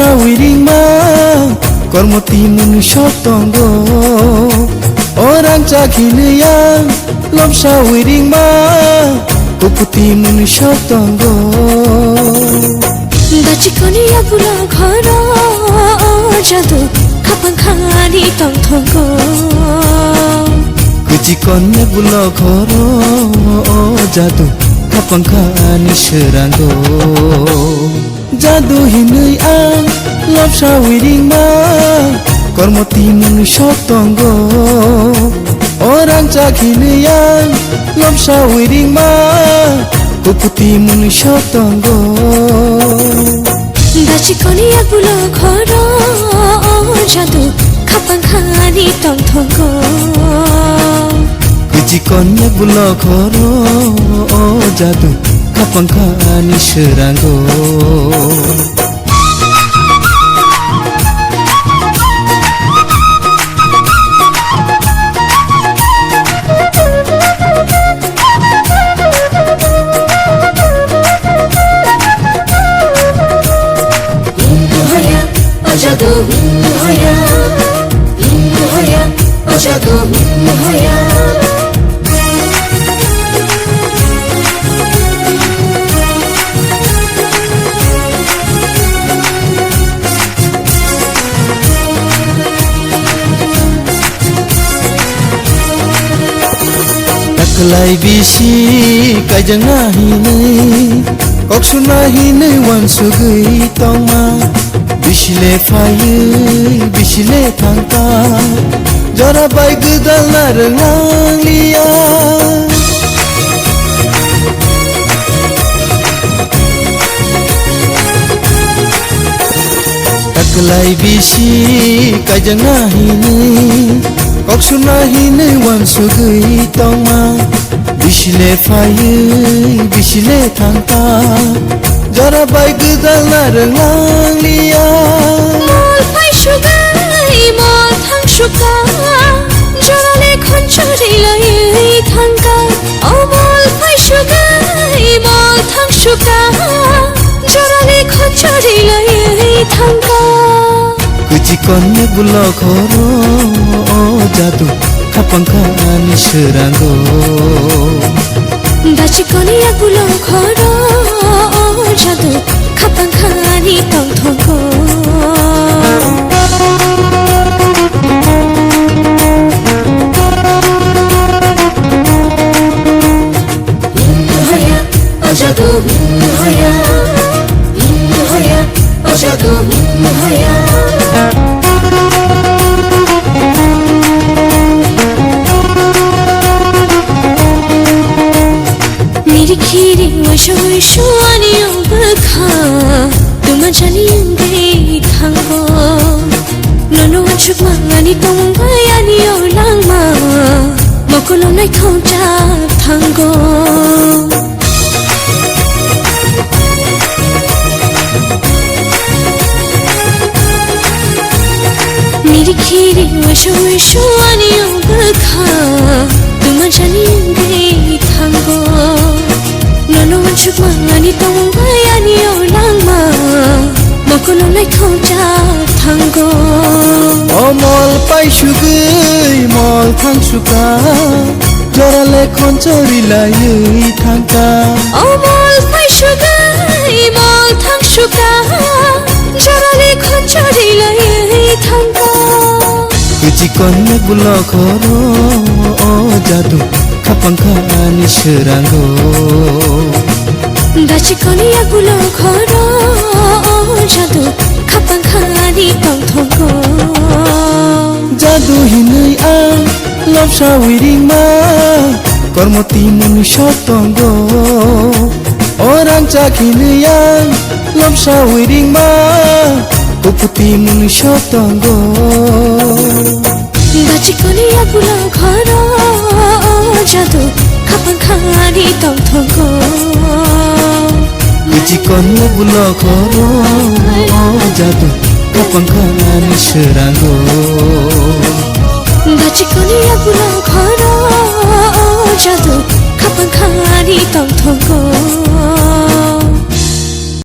lobsa wiring ma kormoti manusia tonggo orang cakini yang lobsa wiring ma kuputi manusia tonggo dachikoni ya pula khara jadu khapang khani tong thonggo kujikon ya pula khara jadu khapang khani seranggo jadu hinui ang lobsa wiring ma kormoti manusia tonggo orang cakini yang lobsa wiring ma kuputi manusia tonggo dachikoni ya pula khara jadu khapang khani tong thonggo kujikon ya pula khara jadu khapang khani seranggo jadu hoya jadu hoya taklai bisi kajang nahi kok sunahi nei wan sugui tong ma bisile faye bisile thangka jara bai gudal narengang lia taklai bisi kajang nahi kok sunahi nei wan sugui tong ma bisile faye bisile thangka jara bai gudal narengang lia mol phai sugai mol thang suka jara le khon chari lai thangka o mol phai sugai mol thang suka jara le khon chari lai thangka kujikon ya bulo khoro jadu khapang khani seranggo dachikoni ya pula khara jadu khapang khani tong thonggo jadu hoya jadu hoya khiri wajoi shwani obkha tuma jani ande thango nono achuk mani tongba yani olangma mokolo nai khauta thango meri khiri wajoi shwani obkha tuma jani ande thango nono achuk mani tongba yani olangma mokolo nai khauta thango omol pai sugui mol thang suka jara le khon chori lai thangka omol pai sugai mol thang suka jara le khon chori lai thangka kujikon ya bulo khoro jadu khapang khani seranggo dachikoni ya pula khara jadu khapang khani tong thonggo jadu hinui ang lobsa wiring ma kormoti manusia tonggo orang cakini yang lobsa wiring ma kuputi manusia tonggo dachikoni ya pula khara jadu khapang khani tong thonggo kujikon ya bulo khoro jadu khapang khani seranggo dachikoni ya pula khara jadu khapang khani tong thonggo